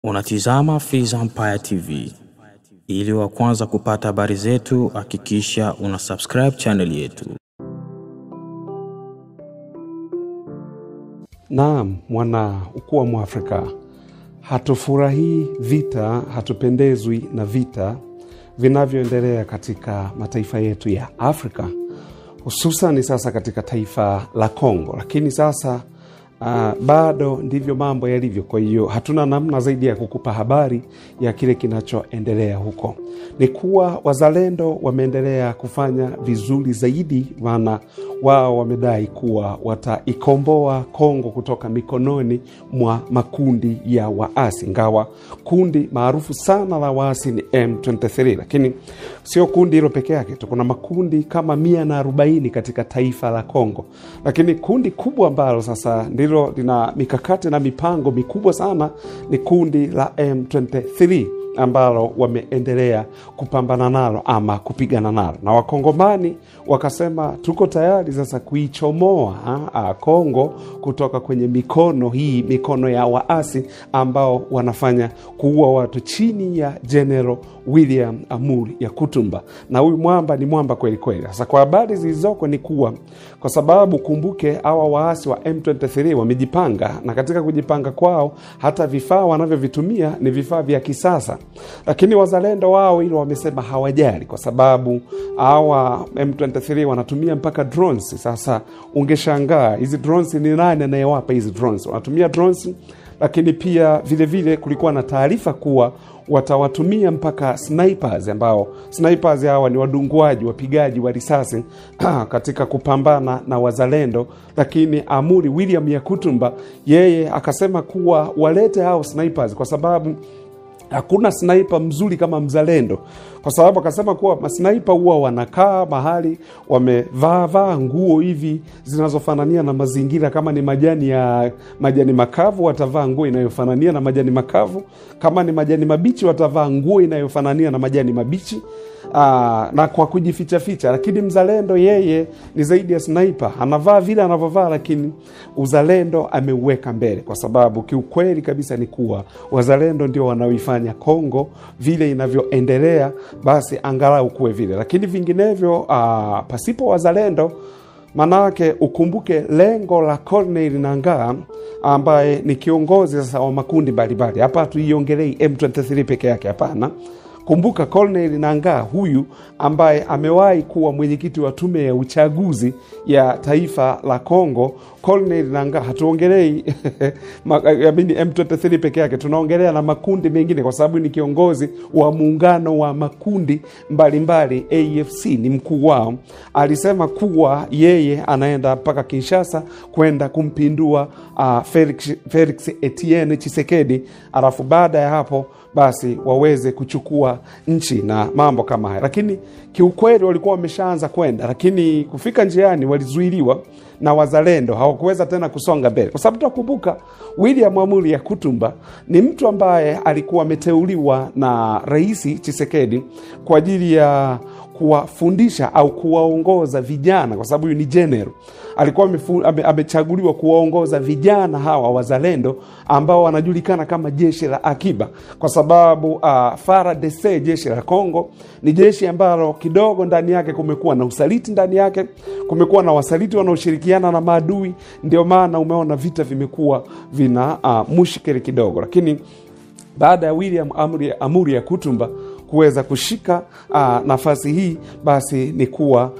Unatizama Fizi Empire TV. Ili wa kwanza kupata habari zetu, hakikisha una subscribe channel yetu. Naam, mwana ukua Mwafrika. Hatufurahii vita, hatupendezwi na vita vinavyoendelea katika mataifa yetu ya Afrika. Hususan sasa katika taifa la Kongo. Lakini sasa bado ndivyo mambo yalivyo. Kwa hiyo hatuna namna zaidi ya kukupa habari ya kile kinachoendelea huko. Ni kuwa wazalendo wameendelea kufanya vizuri zaidi, maana wao wamedai kuwa wataikomboa Kongo kutoka mikononi mwa makundi ya waasi. Ingawa kundi maarufu sana la waasi ni M23, lakini sio kundi hilo peke yake. Kuna makundi kama 140 katika taifa la Kongo. Lakini kundi kubwa ambalo sasa ndilo lina mikakati na mipango mikubwa sana ni kundi la M23, ambalo wameendelea kupambana nalo ama kupigana nalo. Na wakongomani wakasema tuko tayari sasa kuichomoa Kongo kutoka kwenye mikono ya waasi ambao wanafanya kuua watu chini ya General William Amuri Yakutumba. Na huyu mwamba ni mwamba kweli kweli. Sasa kwa habari zilizoko ni kuwa, kwa sababu kumbuke hawa waasi wa M23 wamejipanga, na katika kujipanga kwao hata vifaa wanavyovitumia ni vifaa vya kisasa. Lakini wazalendo wao hilo wamesema hawajali, kwa sababu hawa M23 wanatumia mpaka drones. Sasa ungeshangaa hizi drones ni nani anayewapa hizi drones? Wanatumia drones, lakini pia vile vile kulikuwa na taarifa kuwa watawatumia mpaka snipers, ambao snipers hawa ni wadunguaji, wapigaji wa risasi katika kupambana na wazalendo. Lakini Amuri William Yakutumba yeye akasema kuwa walete hao snipers, kwa sababu hakuna sniper mzuri kama mzalendo. Kwa sababu akasema kuwa masniper huwa wanakaa mahali wamevaa nguo hivi zinazofanania na mazingira. Kama ni majani makavu watavaa nguo inayofanania na majani makavu, kama ni majani mabichi watavaa nguo inayofanania na majani mabichi, na kwa kujificha ficha. Lakini mzalendo yeye ni zaidi ya sniper, anavaa vile anavyovaa, lakini uzalendo ameuweka mbele, kwa sababu kiukweli kabisa ni kuwa wazalendo ndio wanaoifanya Kongo vile inavyoendelea, basi angalau kuwe vile. Lakini vinginevyo pasipo wazalendo, manake ukumbuke lengo la Corneille Nangaa ambaye ni kiongozi sasa wa makundi mbalimbali. Hapa tuiongelei M23 peke yake, hapana. Kumbuka Corneille Nangaa huyu ambaye amewahi kuwa mwenyekiti wa tume ya uchaguzi ya taifa la Kongo. Corneille Nangaa, hatuongelei M23 peke yake, tunaongelea na makundi mengine, kwa sababu ni kiongozi wa muungano wa makundi mbalimbali. AFC ni mkuu wao. Alisema kuwa yeye anaenda mpaka Kinshasa kwenda kumpindua Felix Etienne Tshisekedi, alafu baada ya hapo basi waweze kuchukua nchi na mambo kama haya. Lakini kiukweli walikuwa wameshaanza kwenda, lakini kufika njiani walizuiliwa na wazalendo, hawakuweza tena kusonga mbele. Kwa sababu tukumbuka William Amuri Yakutumba ni mtu ambaye alikuwa ameteuliwa na Rais Tshisekedi kwa ajili ya kuwafundisha au kuwaongoza vijana, kwa sababu ni general. Alikuwa amechaguliwa kuwaongoza vijana hawa wazalendo ambao wanajulikana kama jeshi la akiba, kwa sababu FARDC, jeshi la Kongo, ni jeshi ambalo kidogo ndani yake kumekuwa na usaliti, ndani yake kumekuwa na wasaliti wanaoshirikiana na maadui. Ndio maana umeona vita vimekuwa vina mushkeli kidogo. Lakini baada ya William Amuri Yakutumba kuweza kushika nafasi hii, basi ni kuwa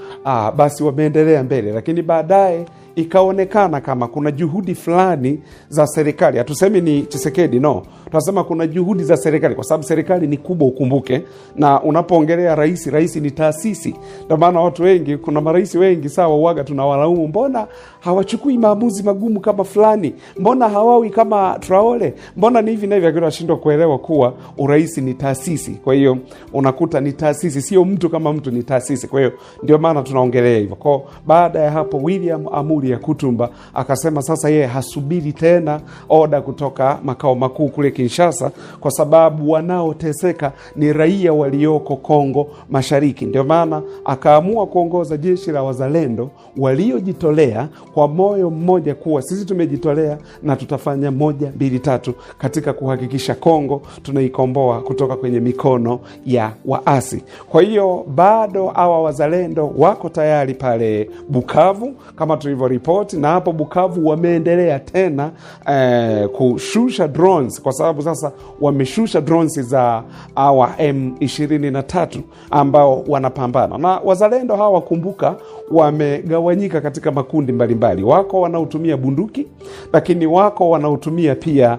basi wameendelea mbele. Lakini baadaye ikaonekana kama kuna juhudi fulani za serikali. Hatusemi ni Tshisekedi, no. Tunasema kuna juhudi za serikali, kwa sababu serikali ni kubwa, ukumbuke. Na unapoongelea rais ni taasisi. Ndio maana watu wengi, kuna marais wengi sawa uaga tunawalaumu, mbona hawachukui maamuzi magumu kama fulani, mbona hawawi kama Traore, mbona ni hivi na hivi. Akira washindwa kuelewa kuwa urais ni taasisi. Kwa hiyo unakuta ni taasisi, sio mtu kama mtu, ni taasisi. Kwa hiyo ndio maana tunaongelea hivyo. Kwa baada ya hapo William Amuri Yakutumba akasema sasa yeye hasubiri tena oda kutoka makao makuu kule Kinshasa, kwa sababu wanaoteseka ni raia walioko Kongo Mashariki. Ndio maana akaamua kuongoza jeshi la wazalendo waliojitolea kwa moyo mmoja kuwa sisi tumejitolea na tutafanya 1, 2, 3 katika kuhakikisha Kongo tunaikomboa kutoka kwenye mikono ya waasi. Kwa hiyo bado hawa wazalendo wako tayari pale Bukavu kama tulivyoripoti, na hapo Bukavu wameendelea tena kushusha drones, kwa sababu sasa wameshusha drones za hawa M23 ambao wanapambana. Na wazalendo hawa, kumbuka, wamegawanyika katika makundi mbalimbali. Wako wanaotumia bunduki, lakini wako wanaotumia pia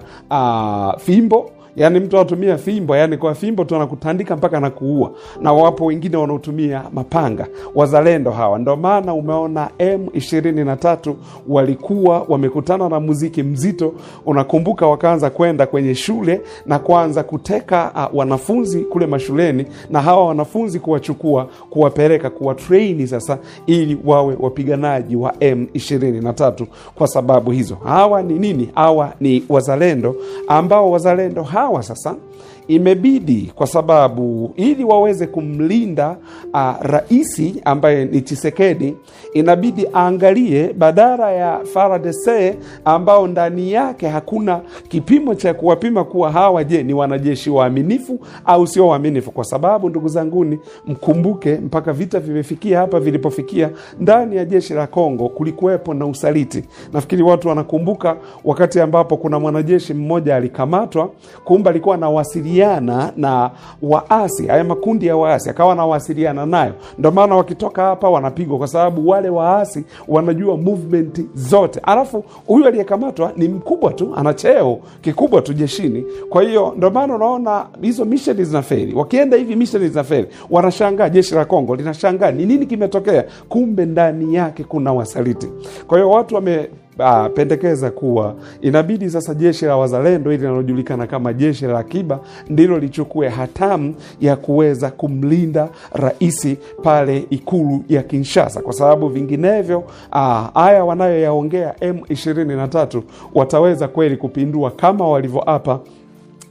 fimbo. Yani mtu anatumia fimbo, yani kwa fimbo tu anakutandika mpaka anakuua. Na wapo wengine wanaotumia mapanga. Wazalendo hawa, ndio maana umeona M23 walikuwa wamekutana na muziki mzito. Unakumbuka wakaanza kwenda kwenye shule na kuanza kuteka wanafunzi kule mashuleni, na hawa wanafunzi kuwachukua, kuwapeleka, kuwatrain sasa ili wawe wapiganaji wa M23. Kwa sababu hizo, hawa ni nini? Hawa ni wazalendo, ambao wazalendo hawa sasa imebidi, kwa sababu ili waweze kumlinda raisi ambaye ni Tshisekedi, inabidi aangalie badala ya FARDC ambao ndani yake hakuna kipimo cha kuwapima kuwa hawa je ni wanajeshi waaminifu au sio waaminifu. Kwa sababu ndugu zanguni, mkumbuke mpaka vita vimefikia hapa vilipofikia, ndani ya jeshi la Kongo kulikuwepo na usaliti. Nafikiri watu wanakumbuka wakati ambapo kuna mwanajeshi mmoja alikamatwa, kumbe alikuwa anawasiliana na waasi, haya makundi ya waasi, akawa anawasiliana nayo. Ndio maana wakitoka hapa wanapigwa, kwa sababu wale waasi wanajua movement zote. Alafu huyu aliyekamatwa ni mkubwa tu, ana cheo kikubwa tu jeshini. Kwa hiyo ndio maana unaona hizo mission zinafeli. Wakienda hivi mission zinafeli, wanashangaa, jeshi la Kongo linashangaa ni nini kimetokea, kumbe ndani yake kuna wasaliti. Kwa hiyo watu pendekeza kuwa inabidi sasa jeshi la wazalendo hili linalojulikana kama jeshi la akiba ndilo lichukue hatamu ya kuweza kumlinda raisi pale ikulu ya Kinshasa, kwa sababu vinginevyo haya wanayoyaongea M23 wataweza kweli kupindua kama walivyoapa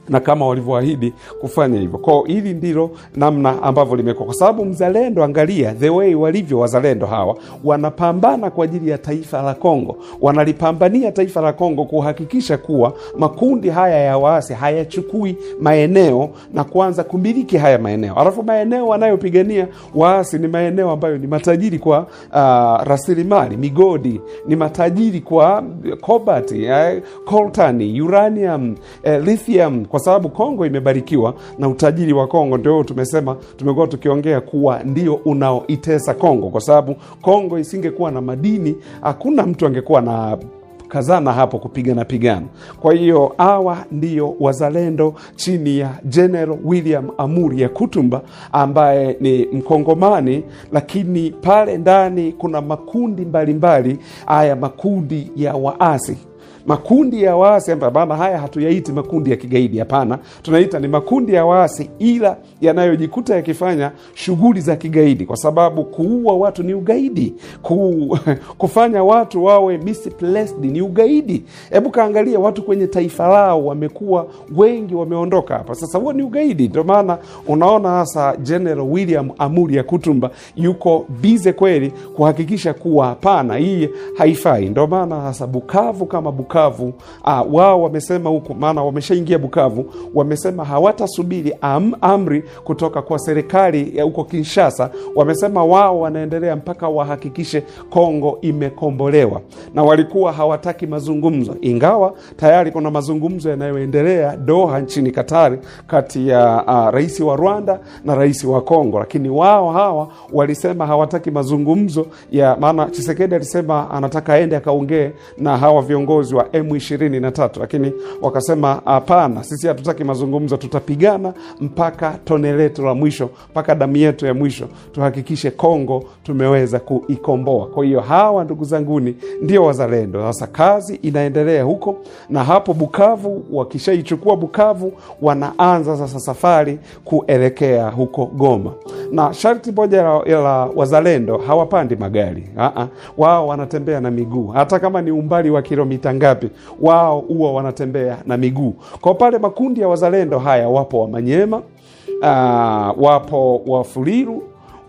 na kama walivyoahidi kufanya hivyo. Kwa hili ndilo namna ambavyo limekuwa, kwa sababu mzalendo, angalia the way walivyo wazalendo hawa, wanapambana kwa ajili ya taifa la Kongo, wanalipambania taifa la Kongo kuhakikisha kuwa makundi haya ya waasi hayachukui maeneo na kuanza kumiliki haya maeneo. Alafu maeneo wanayopigania waasi ni maeneo ambayo ni matajiri kwa rasilimali, migodi, ni matajiri kwa cobalt, coltan, uranium, lithium, kwa sababu Kongo imebarikiwa na utajiri wa Kongo. Ndio tumesema, tumekuwa tukiongea kuwa ndio unaoitesa Kongo, kwa sababu Kongo isingekuwa na madini, hakuna mtu angekuwa na kazana hapo pigana. Kwa hiyo hawa ndio wazalendo chini ya General William Amuri Yakutumba, ambaye ni Mkongomani, lakini pale ndani kuna makundi mbalimbali. Haya makundi ya waasi, makundi ya waasi ambayo haya hatuyaiti makundi ya kigaidi, hapana, tunaita ni makundi ya waasi ila yanayojikuta yakifanya shughuli za kigaidi, kwa sababu kuua watu ni ugaidi, kufanya watu wawe misplaced ni ugaidi. Hebu kaangalia watu kwenye taifa lao wamekuwa wengi, wameondoka hapa, sasa huo ni ugaidi. Ndio maana unaona hasa General William Amuri Yakutumba yuko bize kweli kuhakikisha kuwa hapana, hii haifai. Ndio maana hasa Bukavu kama Bukavu, wao wamesema huko, maana wameshaingia Bukavu, wamesema hawatasubiri amri kutoka kwa serikali ya huko Kinshasa. Wamesema wao wanaendelea mpaka wahakikishe Kongo imekombolewa, na walikuwa hawataki mazungumzo, ingawa tayari kuna mazungumzo yanayoendelea Doha nchini Katari kati ya rais wa Rwanda na rais wa Kongo, lakini wao hawa walisema hawataki mazungumzo ya, maana Tshisekedi alisema anataka aende akaongee na hawa viongozi wa M23, lakini wakasema hapana, sisi hatutaki mazungumzo, tutapigana mpaka tone letu la mwisho, mpaka damu yetu ya mwisho, tuhakikishe Kongo tumeweza kuikomboa. Kwa hiyo hawa ndugu zanguni ndio wazalendo. Sasa kazi inaendelea huko, na hapo Bukavu, wakishaichukua Bukavu, wanaanza sasa safari kuelekea huko Goma. Na sharti moja la wazalendo, hawapandi magari, wao wanatembea na miguu, hata kama ni umbali wa kilomita ngapi ngapi, wao huwa wanatembea na miguu. Kwa pale makundi ya wazalendo haya, wapo wa Manyema, wapo wa Fuliru,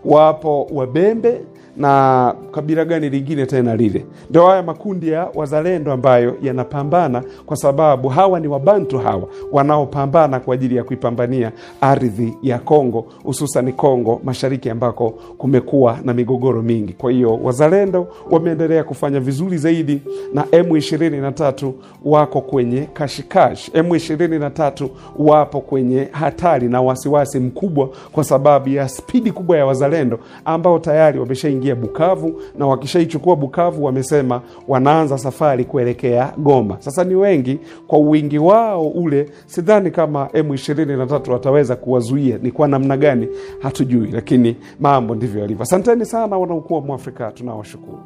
wapo wa Bembe, na kabila gani lingine tena lile. Ndio haya makundi ya wazalendo ambayo yanapambana, kwa sababu hawa ni Wabantu hawa wanaopambana kwa ajili ya kuipambania ardhi ya Kongo, hususan Kongo Mashariki ambako kumekuwa na migogoro mingi. Kwa hiyo wazalendo wameendelea kufanya vizuri zaidi, na M23 wako kwenye kashikash. M23 wapo kwenye hatari na wasiwasi mkubwa kwa sababu ya spidi kubwa ya wazalendo ambao tayari wameshaingia Bukavu, na wakishaichukua Bukavu wamesema wanaanza safari kuelekea Goma. Sasa ni wengi, kwa wingi wao ule sidhani kama M23 wataweza kuwazuia. Ni kwa namna gani hatujui, lakini mambo ndivyo yalivyo. Asanteni sana wana Ukuu wa Mwafrika, tunawashukuru.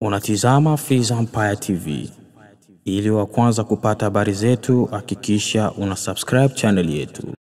Unatizama Freeze Empire TV. Ili wa kwanza kupata habari zetu, hakikisha una subscribe channel yetu.